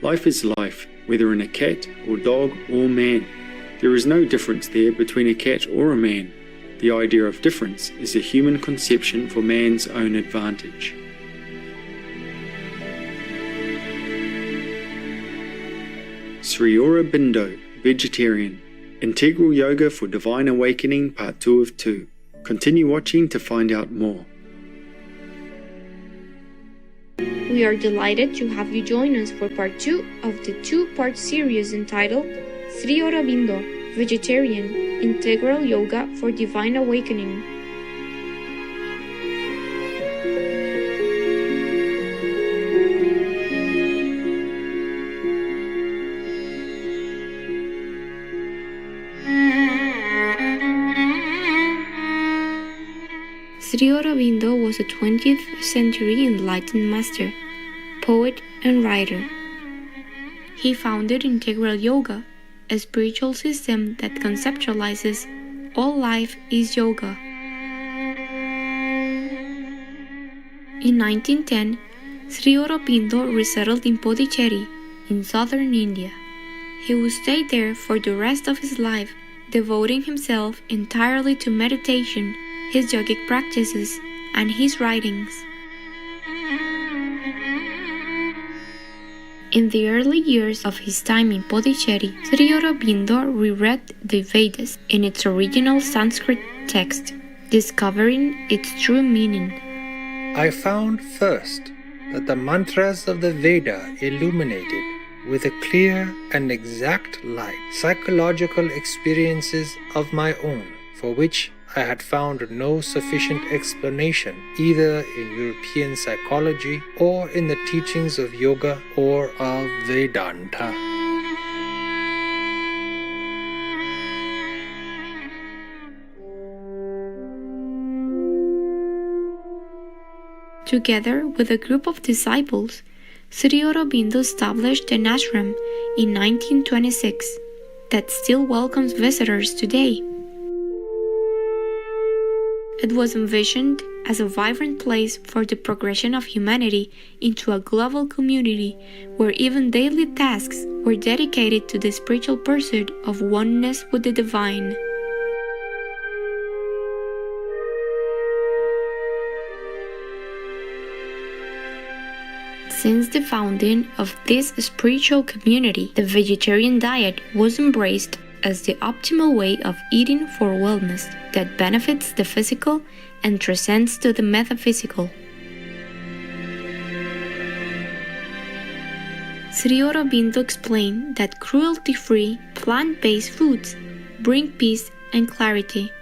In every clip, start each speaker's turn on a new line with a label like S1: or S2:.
S1: Life is life, whether in a cat or dog or man. There is no difference there between a cat or a man. The idea of difference is a human conception for man's own advantage. Sri Aurobindo, vegetarian. Integral Yoga for Divine Awakening, Part 2 of 2. Continue watching to find out more.
S2: We are delighted to have you join us for part 2 of the 2-part series entitled Sri Aurobindo, Vegetarian, Integral Yoga for Divine Awakening. Sri Aurobindo was a 20th century enlightened master, poet, and writer. He founded Integral Yoga, a spiritual system that conceptualizes all life is yoga. In 1910, Sri Aurobindo resettled in Pondicherry, in southern India. He would stay there for the rest of his life, devoting himself entirely to meditation, his yogic practices, and his writings. In the early years of his time in Pondicherry, Sri Aurobindo reread the Vedas in its original Sanskrit text, discovering its true meaning.
S3: I found first that the mantras of the Veda illuminated with a clear and exact light psychological experiences of my own, for which I had found no sufficient explanation either in European psychology or in the teachings of yoga or of Vedanta.
S2: Together with a group of disciples, Sri Aurobindo established an ashram in 1926 that still welcomes visitors today. It was envisioned as a vibrant place for the progression of humanity into a global community where even daily tasks were dedicated to the spiritual pursuit of oneness with the divine. Since the founding of this spiritual community, the vegetarian diet was embraced as the optimal way of eating for wellness that benefits the physical and transcends to the metaphysical. Sri Aurobindo explained that cruelty-free, plant-based foods bring peace and clarity,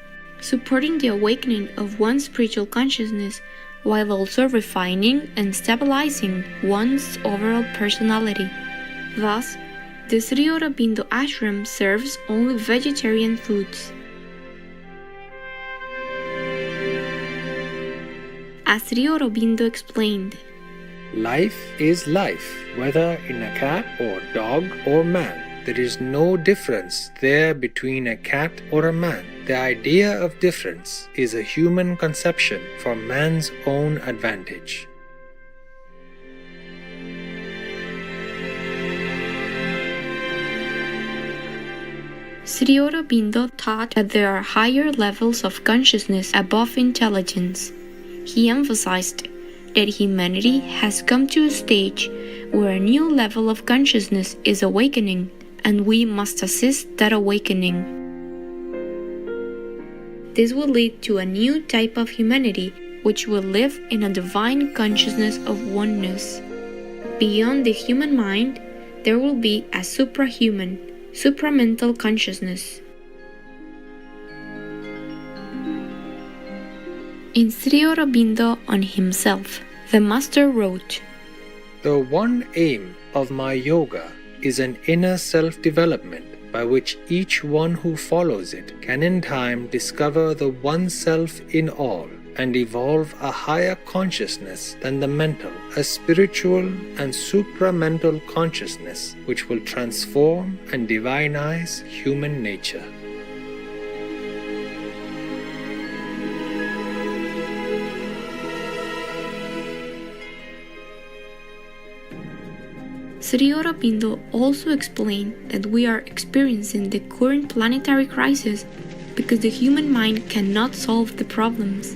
S2: supporting the awakening of one's spiritual consciousness while also refining and stabilizing one's overall personality. Thus, the Sri Aurobindo ashram serves only vegetarian foods. As Sri Aurobindo explained,
S3: life is life, whether in a cat or dog or man. There is no difference there between a cat or a man. The idea of difference is a human conception for man's own advantage.
S2: Sri Aurobindo taught that there are higher levels of consciousness above intelligence. He emphasized that humanity has come to a stage where a new level of consciousness is awakening, and we must assist that awakening. This will lead to a new type of humanity which will live in a divine consciousness of oneness. Beyond the human mind, there will be a suprahuman, supramental consciousness. In Sri Aurobindo on himself, the master wrote,
S3: "The one aim of my yoga is an inner self-development by which each one who follows it can in time discover the one self in all and evolve a higher consciousness than the mental, a spiritual and supramental consciousness which will transform and divinize human nature."
S2: Sri Aurobindo also explained that we are experiencing the current planetary crisis because the human mind cannot solve the problems.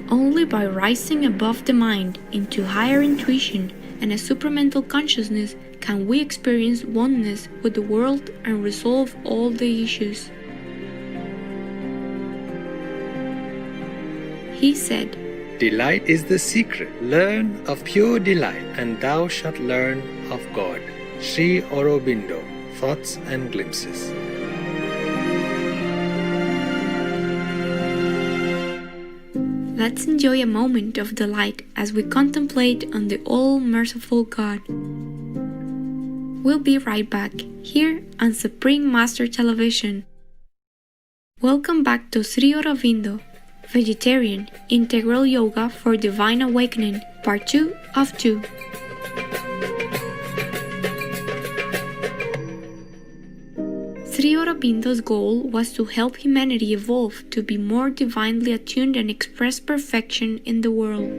S2: Only by rising above the mind into higher intuition and a supramental consciousness can we experience oneness with the world and resolve all the issues. He said,
S3: Delight is the secret. Learn of pure delight, and thou shalt learn of God. Sri Aurobindo, Thoughts and Glimpses.
S2: Let's enjoy a moment of delight as we contemplate on the all-merciful God. We'll be right back, here on Supreme Master Television. Welcome back to Sri Aurobindo, Vegetarian Integral Yoga for Divine Awakening, Part 2 of 2. Sri Aurobindo's goal was to help humanity evolve to be more divinely attuned and express perfection in the world.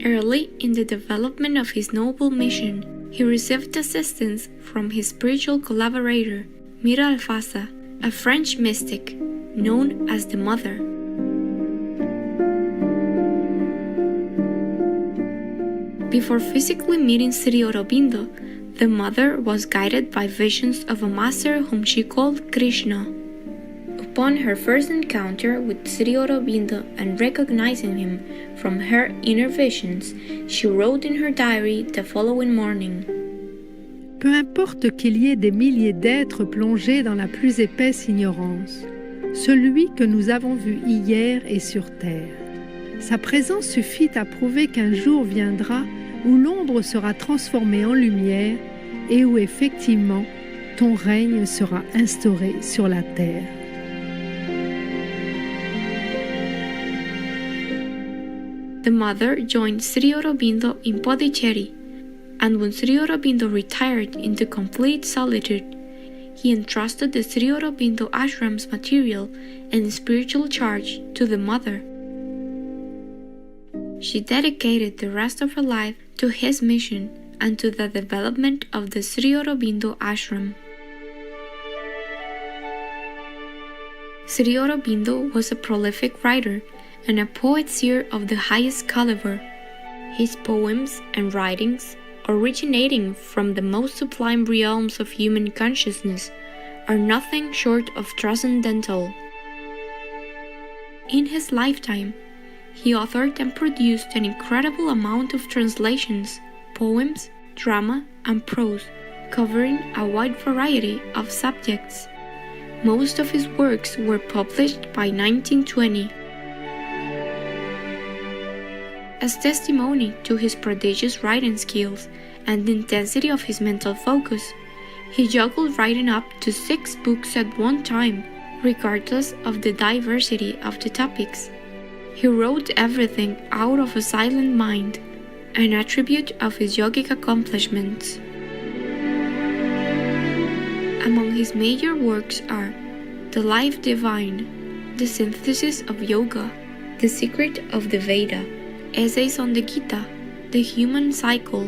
S2: Early in the development of his noble mission, he received assistance from his spiritual collaborator, Mira Alfasa, a French mystic known as the Mother. Before physically meeting Sri Aurobindo, the Mother was guided by visions of a master whom she called Krishna. Upon her first encounter with Sri Aurobindo and recognizing him from her inner visions, she wrote in her diary the following morning.
S4: Peu importe qu'il y ait des milliers d'êtres plongés dans la plus épaisse ignorance, celui que nous avons vu hier est sur terre. Sa présence suffit à prouver qu'un jour viendra où l'ombre sera transformée en lumière et où effectivement ton règne sera instauré sur la terre.
S2: The Mother joined Sri Aurobindo in Pondicherry, and when Sri Aurobindo retired into complete solitude, he entrusted the Sri Aurobindo ashram's material and spiritual charge to the Mother. She dedicated the rest of her life to his mission and to the development of the Sri Aurobindo ashram. Sri Aurobindo was a prolific writer and a poet-seer of the highest caliber. His poems and writings, originating from the most sublime realms of human consciousness, are nothing short of transcendental. In his lifetime, he authored and produced an incredible amount of translations, poems, drama, and prose, covering a wide variety of subjects. Most of his works were published by 1920. As testimony to his prodigious writing skills and the intensity of his mental focus, he juggled writing up to 6 books at one time, regardless of the diversity of the topics. He wrote everything out of a silent mind, an attribute of his yogic accomplishments. Among his major works are The Life Divine, The Synthesis of Yoga, The Secret of the Veda, Essays on the Gita, The Human Cycle,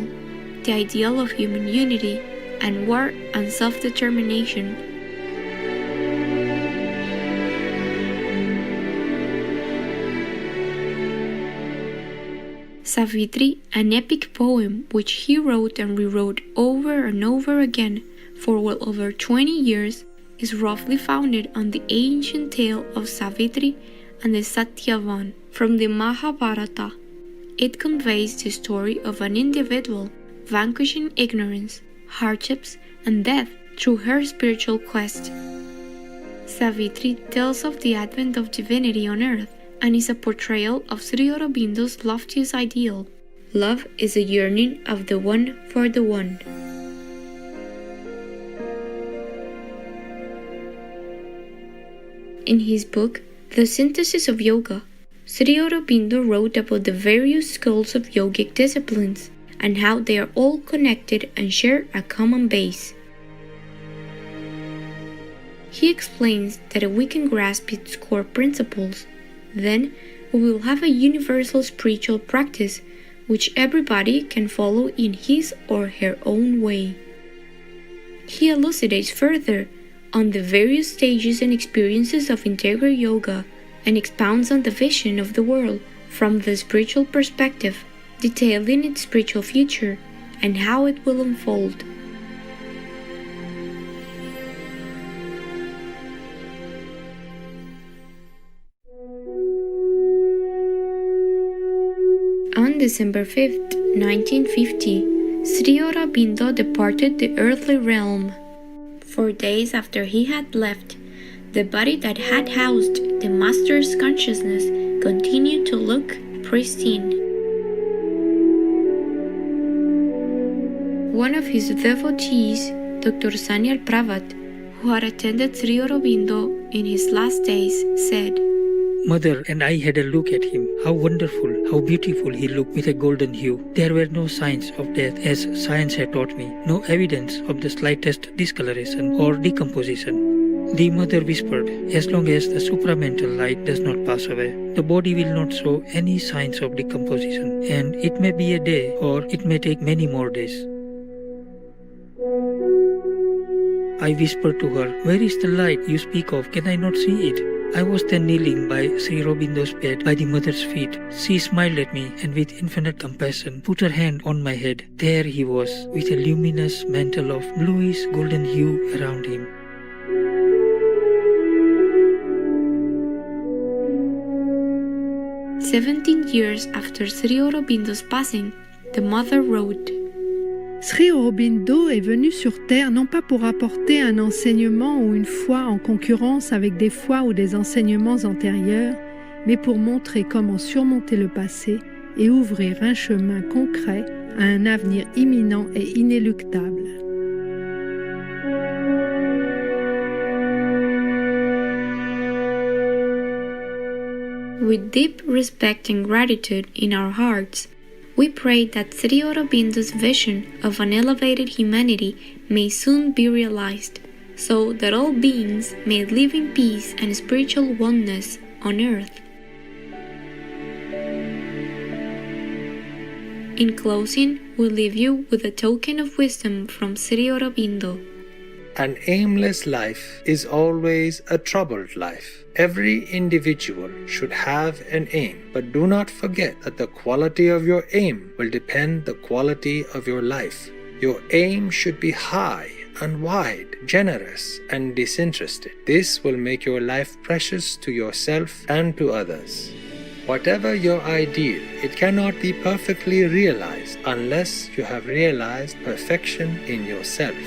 S2: The Ideal of Human Unity, and War and Self-Determination. Savitri, an epic poem which he wrote and rewrote over and over again for well over 20 years, is roughly founded on the ancient tale of Savitri and the Satyavan from the Mahabharata. It conveys the story of an individual vanquishing ignorance, hardships, and death through her spiritual quest. Savitri tells of the advent of divinity on earth and is a portrayal of Sri Aurobindo's loftiest ideal. Love is a yearning of the one for the one. In his book, The Synthesis of Yoga, Sri Aurobindo wrote about the various schools of yogic disciplines and how they are all connected and share a common base. He explains that if we can grasp its core principles, Then we will have a universal spiritual practice which everybody can follow in his or her own way. He elucidates further on the various stages and experiences of integral yoga and expounds on the vision of the world from the spiritual perspective, detailing its spiritual future and how it will unfold. On December 5th, 1950, Sri Aurobindo departed the earthly realm. 4 days after he had left, the body that had housed the Master's consciousness continued to look pristine. One of his devotees, Dr. Sanyal Pravat, who had attended Sri Aurobindo in his last days, said,
S5: Mother and I had a look at him. How wonderful, how beautiful he looked with a golden hue. There were no signs of death as science had taught me, no evidence of the slightest discoloration or decomposition. The mother whispered, as long as the supramental light does not pass away, the body will not show any signs of decomposition, and it may be a day or it may take many more days. I whispered to her, where is the light you speak of? Can I not see it? I was then kneeling by Sri Aurobindo's bed by the mother's feet. She smiled at me and with infinite compassion put her hand on my head. There he was, with a luminous mantle of bluish golden hue around him.
S2: "17 years after Sri Aurobindo's passing, the mother wrote,
S4: Sri Aurobindo est venu sur Terre non pas pour apporter un enseignement ou une foi en concurrence avec des foi ou des enseignements antérieurs, mais pour montrer comment surmonter le passé et ouvrir un chemin concret à un avenir imminent et inéluctable.
S2: With deep respect and gratitude in our hearts, we pray that Sri Aurobindo's vision of an elevated humanity may soon be realized, so that all beings may live in peace and spiritual oneness on earth. In closing, we leave you with a token of wisdom from Sri Aurobindo.
S3: An aimless life is always a troubled life. Every individual should have an aim, but do not forget that the quality of your aim will depend the quality of your life. Your aim should be high and wide, generous and disinterested. This will make your life precious to yourself and to others. Whatever your ideal, it cannot be perfectly realized unless you have realized perfection in yourself.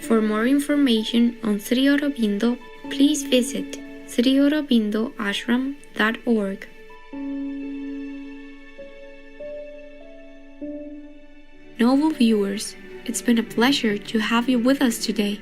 S2: For more information on Sri Aurobindo, please visit sriaurobindoashram.org. Noble viewers, it's been a pleasure to have you with us today.